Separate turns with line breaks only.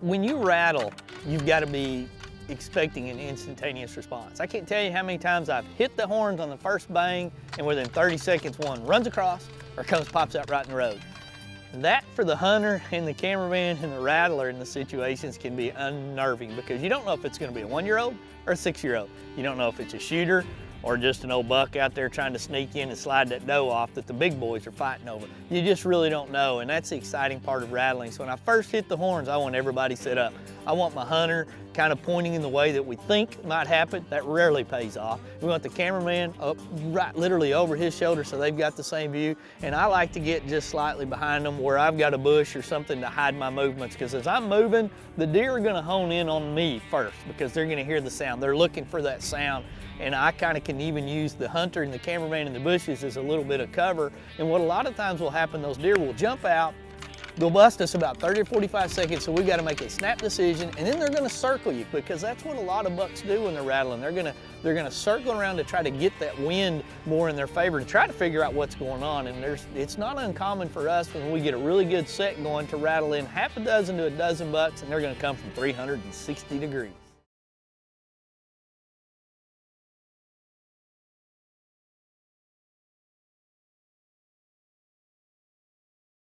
When you rattle, you've got to be expecting an instantaneous response. I can't tell you how many times I've hit the horns on the first bang, and within 30 seconds, one runs across or pops out right in the road. That, for the hunter and the cameraman and the rattler in the situations, can be unnerving because you don't know if it's going to be a 1-year-old or a 6-year-old. You don't know if it's a shooter or just an old buck out there trying to sneak in and slide that doe off that the big boys are fighting over. You just really don't know, and that's the exciting part of rattling. So when I first hit the horns, I want everybody set up. I want my hunter kind of pointing in the way that we think might happen. That rarely pays off. We want the cameraman up right literally over his shoulder so they've got the same view, and I like to get just slightly behind them where I've got a bush or something to hide my movements, because as I'm moving, the deer are gonna hone in on me first because they're gonna hear the sound. They're looking for that sound. And I kind of can even use the hunter and the cameraman in the bushes as a little bit of cover. And what a lot of times will happen, those deer will jump out, they'll bust us about 30 or 45 seconds, so we've got to make a snap decision, and then they're going to circle you, because that's what a lot of bucks do when they're rattling. They're going to circle around to try to get that wind more in their favor, to try to figure out what's going on. And it's not uncommon for us when we get a really good set going to rattle in half a dozen to a dozen bucks, and they're going to come from 360 degrees.